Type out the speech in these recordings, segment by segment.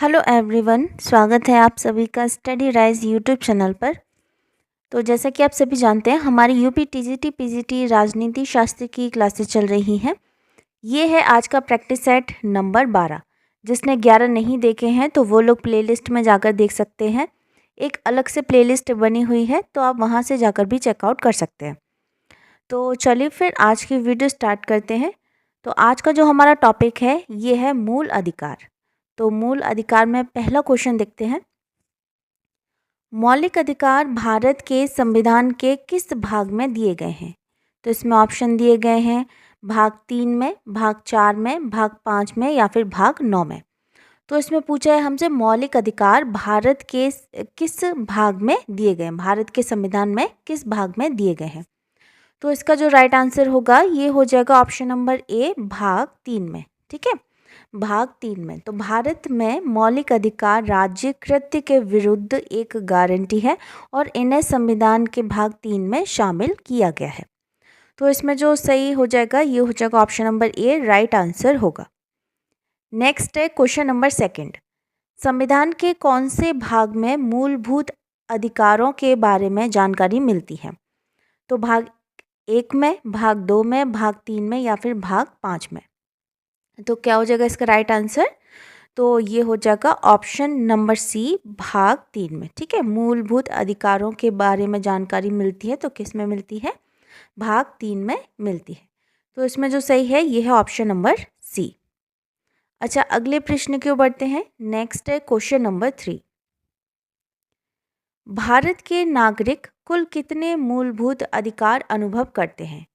Hello everyone, स्वागत है आप सभी का स्टडी राइज यूट्यूब चैनल पर। तो जैसा कि आप सभी जानते हैं, हमारी यूपी टीजीटी पीजीटी राजनीति शास्त्र की क्लासेस चल रही हैं। ये है आज का प्रैक्टिस सेट नंबर 12। जिसने 11 नहीं देखे हैं तो वो लोग प्लेलिस्ट में जाकर देख सकते हैं। एक अलग से प्लेलिस्ट बनी हुई है, तो आप वहाँ से जाकर भी चेकआउट कर सकते हैं। तो चलिए फिर आज की वीडियो स्टार्ट करते हैं। तो आज का जो हमारा टॉपिक है ये है मूल अधिकार। तो मूल अधिकार में पहला क्वेश्चन देखते हैं। मौलिक अधिकार भारत के संविधान के किस भाग में दिए गए हैं? तो इसमें ऑप्शन दिए गए हैं भाग 3 में, भाग 4 में, भाग 5 में या फिर भाग 9 में। तो इसमें पूछा है हमसे मौलिक अधिकार भारत के किस भाग में दिए गए हैं, भारत के संविधान में किस भाग में दिए गए हैं। तो इसका जो राइट आंसर होगा ये हो जाएगा ऑप्शन नंबर ए, भाग 3 में। ठीक है, भाग 3 में। तो भारत में मौलिक अधिकार राज्य कृत्य के विरुद्ध एक गारंटी है और इन्हें संविधान के भाग 3 में शामिल किया गया है। तो इसमें जो सही हो जाएगा ये हो जाएगा option number A, right answer होगा। नेक्स्ट है क्वेश्चन नंबर सेकंड। संविधान के कौन से भाग में मूलभूत अधिकारों के बारे में जानकारी मिलती है? तो भाग 1 में, भाग 2 में, भाग 3 में या फिर भाग 5 में। तो क्या हो जाएगा इसका राइट आंसर? तो ये हो जाएगा ऑप्शन नंबर सी, भाग 3 में। ठीक है, मूलभूत अधिकारों के बारे में जानकारी मिलती है तो किस में मिलती है? भाग 3 में मिलती है। तो इसमें जो सही है ये है ऑप्शन नंबर सी। अच्छा, अगले प्रश्न की ओर बढ़ते हैं। नेक्स्ट है क्वेश्चन नंबर 3। भारत के नागरिक कुल कितने मूलभूत अधिकार अनुभव करते हैं?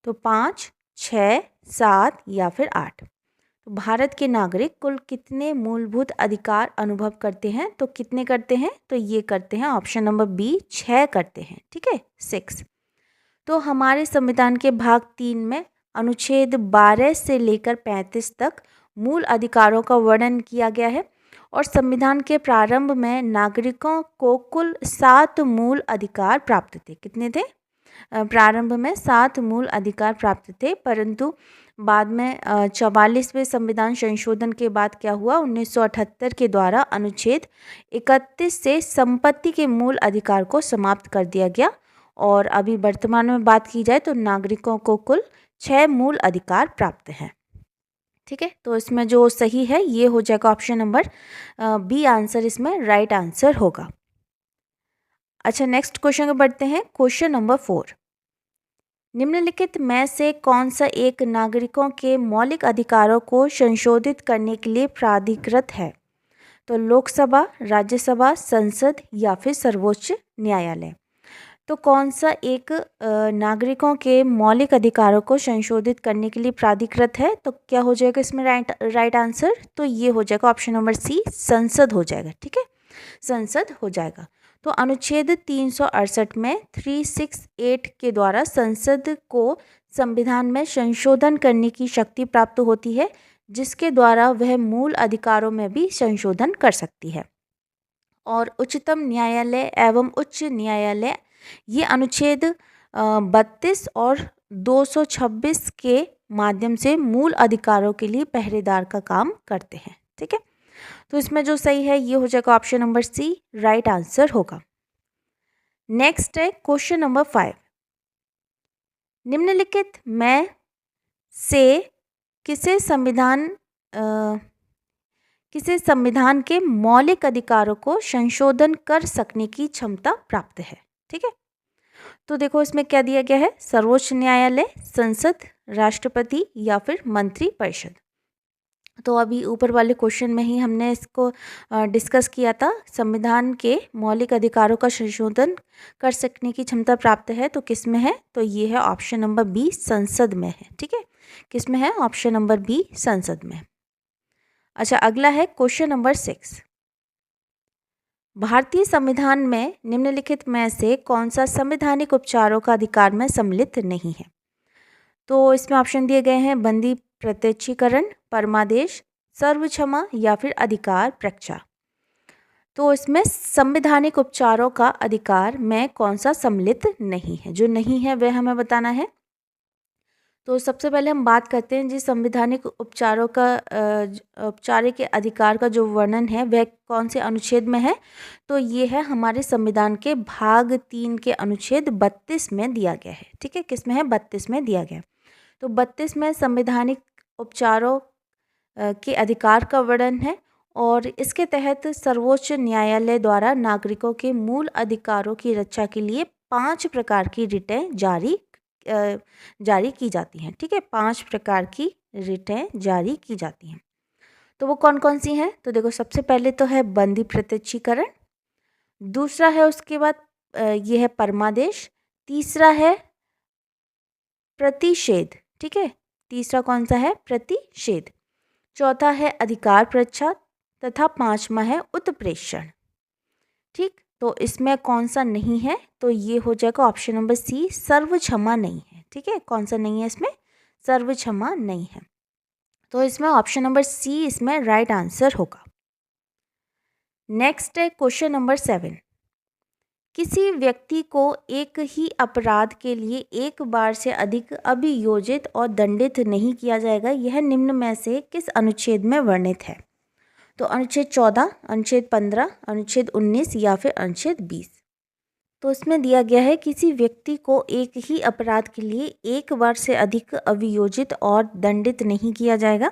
तो 5, 6, 7 या फिर 8। तो भारत के नागरिक कुल कितने मूलभूत अधिकार अनुभव करते हैं? तो कितने करते हैं? तो ये करते हैं ऑप्शन नंबर बी, 6 करते हैं। ठीक है, 6। तो हमारे संविधान के भाग 3 में अनुच्छेद 12 से लेकर 35 तक मूल अधिकारों का वर्णन किया गया है और संविधान के प्रारंभ में नागरिकों को कुल 7 मूल अधिकार प्राप्त थे। कितने थे? प्रारंभ में 7 मूल अधिकार प्राप्त थे, परंतु बाद में 44वें संविधान संशोधन के बाद क्या हुआ? 1978 के द्वारा अनुच्छेद 31 से संपत्ति के मूल अधिकार को समाप्त कर दिया गया और अभी वर्तमान में बात की जाए तो नागरिकों को कुल 6 मूल अधिकार प्राप्त हैं। ठीक है, तो इसमें जो सही है ये हो जाएगा ऑप्शन नंबर बी, आंसर इसमें राइट आंसर होगा। अच्छा, नेक्स्ट क्वेश्चन में बढ़ते हैं। Question number 4। निम्नलिखित में से कौन सा एक नागरिकों के मौलिक अधिकारों को संशोधित करने के लिए प्राधिकृत है? तो लोकसभा, राज्यसभा, संसद या फिर सर्वोच्च न्यायालय। तो कौन सा एक नागरिकों के मौलिक अधिकारों को संशोधित करने के लिए प्राधिकृत है? तो क्या हो जाएगा इसमें राइट आंसर? तो ये हो जाएगा ऑप्शन नंबर सी, संसद हो जाएगा। ठीक है, संसद हो जाएगा। तो अनुच्छेद 368 में 368 के द्वारा संसद को संविधान में संशोधन करने की शक्ति प्राप्त होती है, जिसके द्वारा वह मूल अधिकारों में भी संशोधन कर सकती है। और उच्चतम न्यायालय एवं उच्च न्यायालय ये अनुच्छेद 32 और 226 के माध्यम से मूल अधिकारों के लिए पहरेदार का काम करते हैं। ठीक है, तो इसमें जो सही है ये हो जाएगा option number C, right answer होगा। नेक्स्ट है क्वेश्चन नंबर 5। निम्नलिखित में से किसे संविधान के मौलिक अधिकारों को संशोधन कर सकने की क्षमता प्राप्त है? ठीक है, तो देखो इसमें क्या दिया गया है? सर्वोच्च न्यायालय, संसद, राष्ट्रपति या फिर मंत्रिपरिषद। तो अभी ऊपर वाले क्वेश्चन में ही हमने इसको डिस्कस किया था। संविधान के मौलिक अधिकारों का संशोधन कर सकने की क्षमता प्राप्त है तो किस में है? तो ये है ऑप्शन नंबर बी, संसद में है। ठीक है, किस में है? ऑप्शन नंबर बी, संसद में। अच्छा, अगला है क्वेश्चन नंबर 6। भारतीय संविधान में निम्नलिखित में से कौन सा संवैधानिक उपचारों का अधिकार में सम्मिलित नहीं है? तो इसमें ऑप्शन दिए गए हैं बंदी प्रत्यक्षीकरण, परमादेश, सर्वक्षमा या फिर अधिकार प्रक्षा। तो इसमें संवैधानिक उपचारों का अधिकार में कौन सा सम्मिलित नहीं है? जो नहीं है वह हमें बताना है। तो सबसे पहले हम बात करते हैं जिस संवैधानिक उपचार के अधिकार का जो वर्णन है वह कौन से अनुच्छेद में है। तो ये है हमारे संविधान के भाग 3 के अनुच्छेद 32 में दिया गया है। ठीक है, किस में है? 32 में दिया गया है। तो 32 में संवैधानिक उपचारों के अधिकार का वर्णन है और इसके तहत सर्वोच्च न्यायालय द्वारा नागरिकों के मूल अधिकारों की रक्षा के लिए 5 प्रकार की रिटें जारी की जाती हैं। ठीक है, 5 प्रकार की रिटें जारी की जाती हैं। तो वो कौन कौन सी हैं? तो देखो, सबसे पहले तो है बंदी प्रत्यक्षीकरण, दूसरा है उसके बाद ये है परमादेश, तीसरा है प्रतिषेध। ठीक है, तीसरा कौन सा है? प्रतिषेध। चौथा है अधिकार परीक्षा तथा 5वां है उत्प्रेषण। ठीक, तो इसमें कौन सा नहीं है? तो ये हो जाएगा ऑप्शन नंबर सी, सर्व क्षमा नहीं है। ठीक है, कौन सा नहीं है इसमें? सर्व क्षमा नहीं है। तो इसमें ऑप्शन नंबर सी इसमें राइट आंसर होगा। नेक्स्ट है क्वेश्चन नंबर 7। किसी व्यक्ति को एक ही अपराध के लिए एक बार से अधिक अभियोजित और दंडित नहीं किया जाएगा, यह निम्न में से किस अनुच्छेद में वर्णित है? तो अनुच्छेद 14, अनुच्छेद 15, अनुच्छेद 19 या फिर अनुच्छेद 20। तो इसमें दिया गया है किसी व्यक्ति को एक ही अपराध के लिए एक बार से अधिक अभियोजित और दंडित नहीं किया जाएगा।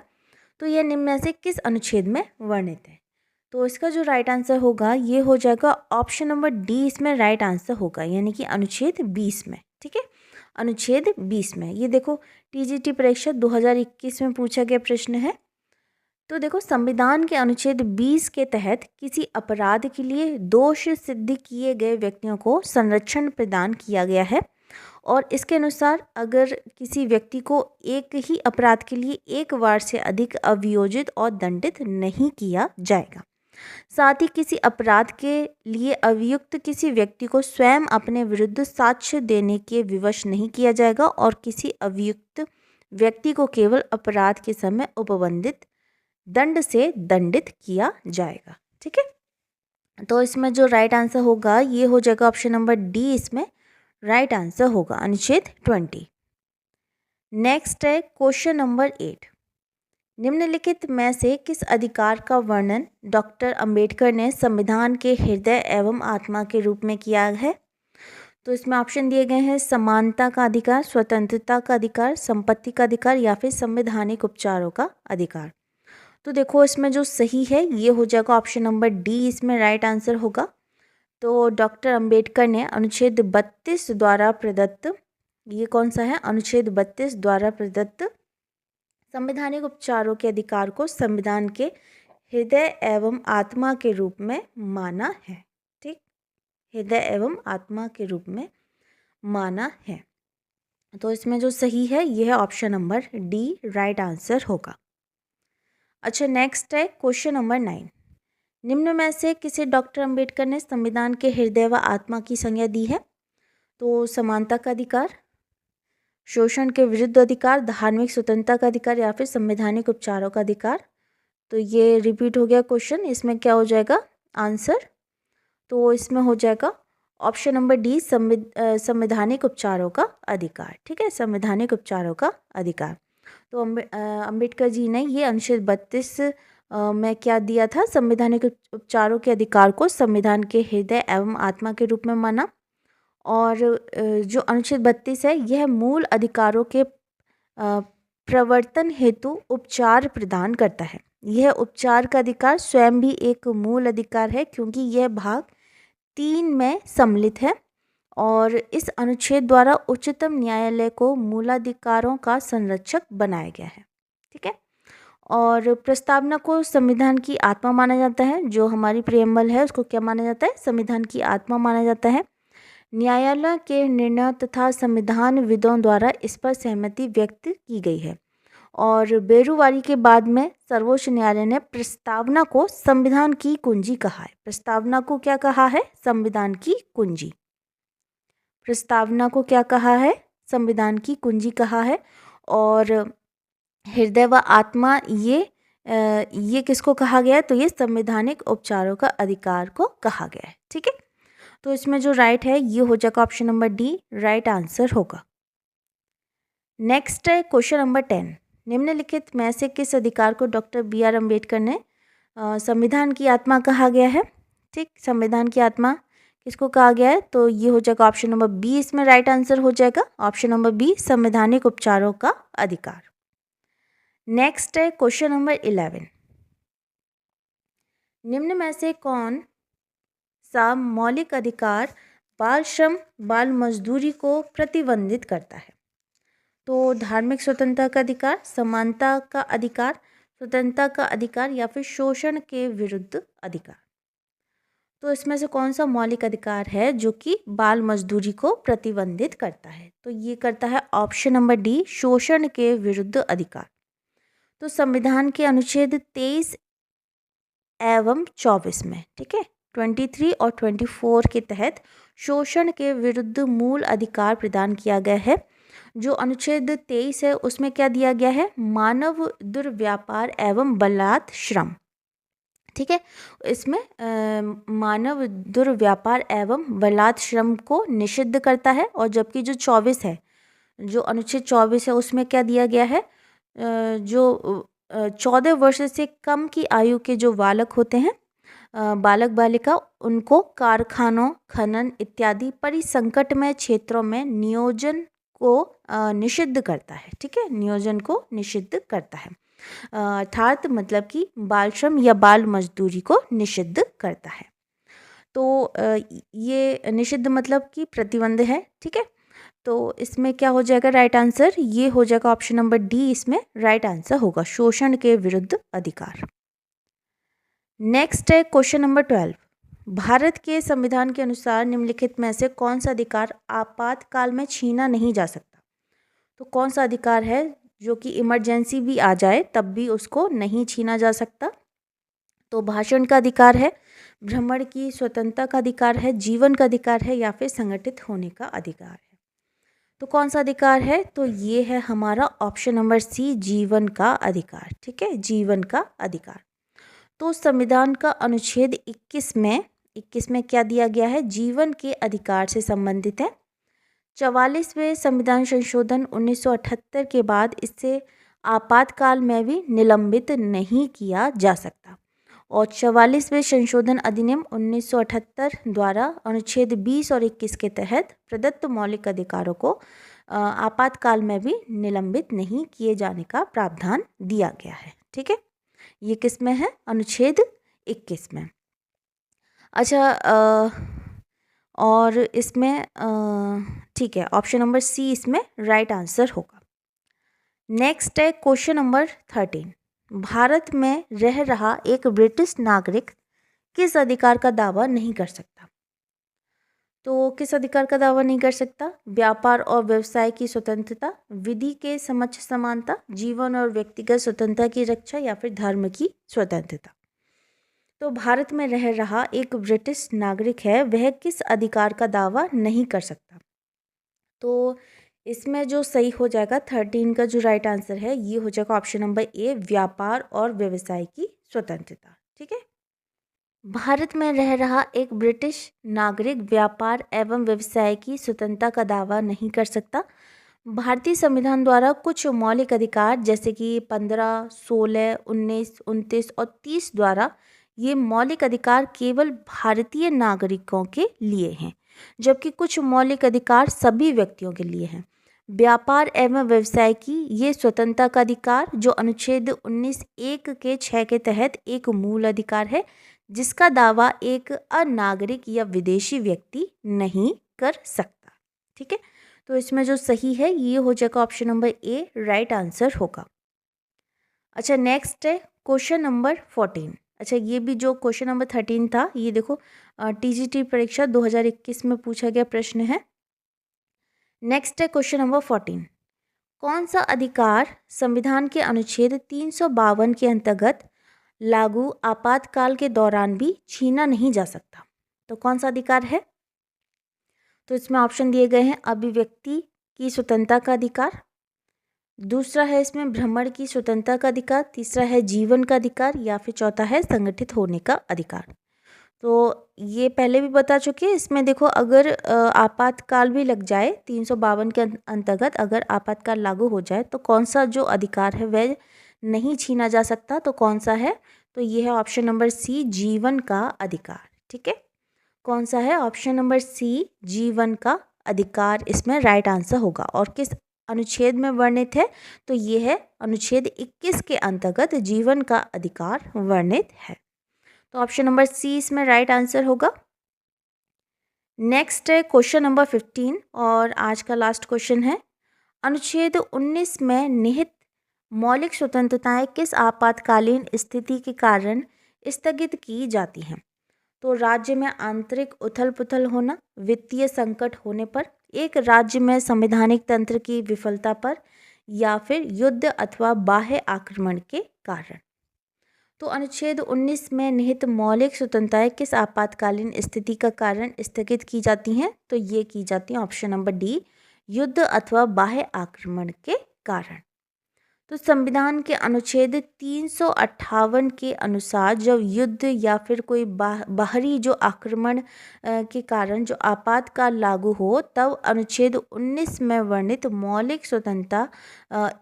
तो यह निम्न में से किस अनुच्छेद में वर्णित है? तो इसका जो राइट आंसर होगा ये हो जाएगा ऑप्शन नंबर डी, इसमें राइट आंसर होगा, यानी कि अनुच्छेद 20 में। ठीक है, अनुच्छेद 20 में। ये देखो, टीजीटी परीक्षा 2021 में पूछा गया प्रश्न है। तो देखो, संविधान के अनुच्छेद 20 के तहत किसी अपराध के लिए दोष सिद्ध किए गए व्यक्तियों को संरक्षण प्रदान किया गया है और इसके अनुसार अगर किसी व्यक्ति को एक ही अपराध के लिए एक बार से अधिक अभियोजित और दंडित नहीं किया जाएगा। साथ ही किसी अपराध के लिए अभियुक्त किसी व्यक्ति को स्वयं अपने विरुद्ध साक्ष्य देने के विवश नहीं किया जाएगा और किसी अभियुक्त व्यक्ति को केवल अपराध के समय उपबंधित दंड से दंडित किया जाएगा। ठीक है, तो इसमें जो राइट आंसर होगा ये हो जाएगा ऑप्शन नंबर डी, इसमें राइट आंसर होगा अनुच्छेद 20। नेक्स्ट है क्वेश्चन नंबर 8। निम्नलिखित में से किस अधिकार का वर्णन डॉक्टर अंबेडकर ने संविधान के हृदय एवं आत्मा के रूप में किया है? तो इसमें ऑप्शन दिए गए हैं समानता का अधिकार, स्वतंत्रता का अधिकार, संपत्ति का अधिकार या फिर संवैधानिक उपचारों का अधिकार। तो देखो, इसमें जो सही है ये हो जाएगा ऑप्शन नंबर डी, इसमें राइट आंसर होगा। तो डॉक्टर अंबेडकर ने अनुच्छेद 32 द्वारा प्रदत्त, ये कौन सा है? अनुच्छेद 32 द्वारा प्रदत्त संवैधानिक उपचारों के अधिकार को संविधान के हृदय एवं आत्मा के रूप में माना है। ठीक, हृदय एवं आत्मा के रूप में माना है। तो इसमें जो सही है यह है option number D, right answer होगा। अच्छा, नेक्स्ट है क्वेश्चन नंबर 9। निम्न में से किसे डॉक्टर अंबेडकर ने संविधान के हृदय व आत्मा की संज्ञा दी है? तो समानता का अधिकार, शोषण के विरुद्ध अधिकार, धार्मिक स्वतंत्रता का अधिकार या फिर संवैधानिक उपचारों का अधिकार। तो ये रिपीट हो गया क्वेश्चन, इसमें क्या हो जाएगा आंसर? तो इसमें हो जाएगा ऑप्शन नंबर डी, संवैधानिक उपचारों का अधिकार। ठीक है, संवैधानिक उपचारों का अधिकार। तो अंबेडकर जी ने ये अनुच्छेद 32 में क्या दिया था? संवैधानिक उपचारों के अधिकार को संविधान के हृदय एवं आत्मा के रूप में माना। और जो अनुच्छेद 32 है यह मूल अधिकारों के प्रवर्तन हेतु उपचार प्रदान करता है। यह उपचार का अधिकार स्वयं भी एक मूल अधिकार है क्योंकि यह भाग 3 में सम्मिलित है और इस अनुच्छेद द्वारा उच्चतम न्यायालय को मूलाधिकारों का संरक्षक बनाया गया है। ठीक है, और प्रस्तावना को संविधान की आत्मा माना जाता है। जो हमारी प्रियम्बल है उसको क्या माना जाता है? संविधान की आत्मा माना जाता है। न्यायालय के निर्णय तथा संविधान विदों द्वारा इस पर सहमति व्यक्त की गई है और बेरुवारी के बाद में सर्वोच्च न्यायालय ने प्रस्तावना को संविधान की कुंजी कहा है। प्रस्तावना को क्या कहा है? संविधान की कुंजी। प्रस्तावना को क्या कहा है? संविधान की कुंजी कहा है। और हृदय व आत्मा ये किसको कहा गया है? तो ये संवैधानिक उपचारों का अधिकार को कहा गया है। ठीक है, तो इसमें जो राइट है ये हो जाएगा option number D, right answer होगा। नेक्स्ट है क्वेश्चन नंबर 10। निम्नलिखित में से किस अधिकार को डॉक्टर बी आर अम्बेडकर ने संविधान की आत्मा कहा गया है? ठीक, संविधान की आत्मा किसको कहा गया है? तो ये हो जाएगा ऑप्शन नंबर बी, इसमें राइट आंसर हो जाएगा ऑप्शन नंबर बी, संवैधानिक उपचारों का अधिकार। नेक्स्ट है क्वेश्चन नंबर 11। निम्न में से कौन सा मौलिक अधिकार बाल श्रम, बाल मजदूरी को प्रतिबंधित करता है? तो धार्मिक स्वतंत्रता का अधिकार, समानता का अधिकार, स्वतंत्रता का अधिकार या फिर शोषण के विरुद्ध अधिकार। तो इसमें से कौन सा मौलिक अधिकार है जो कि बाल मजदूरी को प्रतिबंधित करता है? तो ये करता है ऑप्शन नंबर डी, शोषण के विरुद्ध अधिकार। तो संविधान के अनुच्छेद 23 एवं 24 में, ठीक है, 23 और 24 के तहत शोषण के विरुद्ध मूल अधिकार प्रदान किया गया है। जो अनुच्छेद 23 है उसमें क्या दिया गया है? मानव दुर्व्यापार एवं बलात् श्रम, ठीक है, इसमें मानव दुर्व्यापार एवं बलात् श्रम को निषिद्ध करता है। और जबकि जो 24 है, जो अनुच्छेद 24 है उसमें क्या दिया गया है? जो 14 वर्ष से कम की आयु के जो बालक होते हैं, बालक बालिका, उनको कारखानों, खनन इत्यादि परिसंकटमय क्षेत्रों में नियोजन को निषिद्ध करता है। ठीक है, नियोजन को निषिद्ध करता है, अर्थात मतलब कि बाल श्रम या बाल मजदूरी को निषिद्ध करता है। तो ये निषिद्ध मतलब कि प्रतिबंध है। ठीक है, तो इसमें क्या हो जाएगा राइट आंसर? ये हो जाएगा ऑप्शन नंबर डी, इसमें राइट आंसर होगा शोषण के विरुद्ध अधिकार। नेक्स्ट है क्वेश्चन नंबर 12। भारत के संविधान के अनुसार निम्नलिखित में से कौन सा अधिकार आपातकाल में छीना नहीं जा सकता? तो कौन सा अधिकार है जो कि इमरजेंसी भी आ जाए तब भी उसको नहीं छीना जा सकता? तो भाषण का अधिकार है, भ्रमण की स्वतंत्रता का अधिकार है, जीवन का अधिकार है या फिर संगठित होने का अधिकार है। तो कौन सा अधिकार है? तो ये है हमारा ऑप्शन नंबर सी, जीवन का अधिकार। ठीक है, जीवन का अधिकार। तो संविधान का अनुच्छेद 21 में क्या दिया गया है? जीवन के अधिकार से संबंधित है। 44वें संविधान संशोधन 1978 के बाद इससे आपातकाल में भी निलंबित नहीं किया जा सकता। और 44वें संशोधन अधिनियम 1978 द्वारा अनुच्छेद 20 और 21 के तहत प्रदत्त मौलिक अधिकारों को आपातकाल में भी निलंबित नहीं किए जाने का प्रावधान दिया गया है। ठीक है, ये किस में है? अनुच्छेद 21 में। अच्छा, और इसमें ठीक है, ऑप्शन नंबर सी इसमें राइट आंसर होगा। नेक्स्ट है क्वेश्चन नंबर 13। भारत में रह रहा एक ब्रिटिश नागरिक किस अधिकार का दावा नहीं कर सकता? तो किस अधिकार का दावा नहीं कर सकता? व्यापार और व्यवसाय की स्वतंत्रता, विधि के समक्ष समानता, जीवन और व्यक्तिगत स्वतंत्रता की रक्षा या फिर धर्म की स्वतंत्रता। तो भारत में रह रहा एक ब्रिटिश नागरिक है, वह किस अधिकार का दावा नहीं कर सकता? तो इसमें जो सही हो जाएगा 13 का जो राइट आंसर है ये हो जाएगा ऑप्शन नंबर ए, व्यापार और व्यवसाय की स्वतंत्रता। ठीक है, भारत में रह रहा एक ब्रिटिश नागरिक व्यापार एवं व्यवसाय की स्वतंत्रता का दावा नहीं कर सकता। भारतीय संविधान द्वारा कुछ मौलिक अधिकार जैसे कि 15, 16, 19, 29 और 30 द्वारा ये मौलिक अधिकार केवल भारतीय नागरिकों के लिए हैं, जबकि कुछ मौलिक अधिकार सभी व्यक्तियों के लिए हैं। व्यापार एवं व्यवसाय की ये स्वतंत्रता का अधिकार जो अनुच्छेद 19(1) के 6 के तहत एक मूल अधिकार है, जिसका दावा एक अनागरिक या विदेशी व्यक्ति नहीं कर सकता। ठीक है, तो इसमें जो सही है ये हो जाएगा option number A, right answer होगा। अच्छा, नेक्स्ट है क्वेश्चन नंबर 14। अच्छा, ये भी जो क्वेश्चन नंबर 13 था, ये देखो टीजीटी परीक्षा 2021 में पूछा गया प्रश्न है। नेक्स्ट है क्वेश्चन नंबर 14। कौन सा अधिकार संविधान के अनुच्छेद 352 के अंतर्गत लागू आपातकाल के दौरान भी छीना नहीं जा सकता? तो कौन सा अधिकार है? तो इसमें ऑप्शन दिए गए हैं, अभिव्यक्ति की स्वतंत्रता का अधिकार, दूसरा है इसमें भ्रमण की स्वतंत्रता का अधिकार, तीसरा है जीवन का अधिकार या फिर चौथा है संगठित होने का अधिकार। तो ये पहले भी बता चुके हैं। इसमें देखो, अगर आपातकाल भी लग जाए 352 के अंतर्गत अगर आपातकाल लागू हो जाए तो कौन सा जो अधिकार है वह नहीं छीना जा सकता, तो कौन सा है? तो ये है ऑप्शन नंबर सी, जीवन का अधिकार। ठीक है, कौन सा है? ऑप्शन नंबर सी, जीवन का अधिकार इसमें राइट आंसर होगा। और किस अनुच्छेद में वर्णित है? तो ये है अनुच्छेद 21 के अंतर्गत जीवन का अधिकार वर्णित है। तो ऑप्शन नंबर सी इसमें राइट आंसर होगा। नेक्स्ट है क्वेश्चन नंबर 15 और आज का लास्ट क्वेश्चन है, अनुच्छेद 19 में निहित मौलिक स्वतंत्रताएं किस आपातकालीन स्थिति के कारण स्थगित की जाती हैं? तो राज्य में आंतरिक उथल पुथल होना, वित्तीय संकट होने पर, एक राज्य में संवैधानिक तंत्र की विफलता पर, या फिर युद्ध अथवा बाह्य आक्रमण के कारण। तो अनुच्छेद 19 में निहित मौलिक स्वतंत्रताएं किस आपातकालीन स्थिति का कारण स्थगित की जाती हैं? तो ये की जाती हैं ऑप्शन नंबर डी, युद्ध अथवा बाह्य आक्रमण के कारण। तो संविधान के अनुच्छेद 358 के अनुसार जब युद्ध या फिर कोई बाहरी जो आक्रमण के कारण जो आपातकाल लागू हो, तब अनुच्छेद 19 में वर्णित मौलिक स्वतंत्रता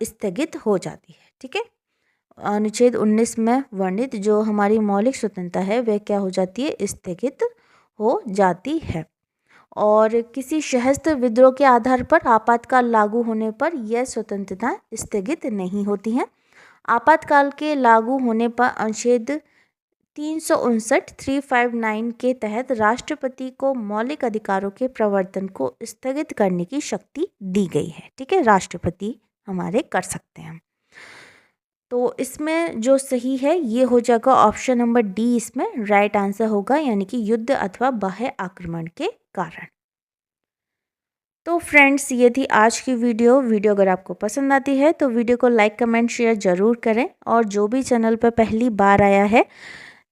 स्थगित हो जाती है। ठीक है, अनुच्छेद 19 में वर्णित जो हमारी मौलिक स्वतंत्रता है वह क्या हो जाती है? स्थगित हो जाती है। और किसी सशस्त्र विद्रोह के आधार पर आपातकाल लागू होने पर यह स्वतंत्रता स्थगित नहीं होती हैं। आपातकाल के लागू होने पर अनुच्छेद 359 के तहत राष्ट्रपति को मौलिक अधिकारों के प्रवर्तन को स्थगित करने की शक्ति दी गई है। ठीक है, राष्ट्रपति हमारे कर सकते हैं। तो इसमें जो सही है ये हो जाएगा ऑप्शन नंबर डी, इसमें राइट आंसर होगा, यानी कि युद्ध अथवा बाह्य आक्रमण के कारण। तो फ्रेंड्स, ये थी आज की वीडियो अगर आपको पसंद आती है तो वीडियो को लाइक कमेंट शेयर ज़रूर करें। और जो भी चैनल पर पहली बार आया है,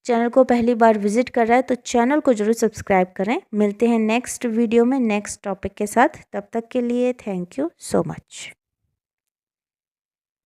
चैनल को पहली बार विजिट कर रहा है, तो चैनल को ज़रूर सब्सक्राइब करें। मिलते हैं नेक्स्ट वीडियो में नेक्स्ट टॉपिक के साथ। तब तक के लिए थैंक यू सो मच।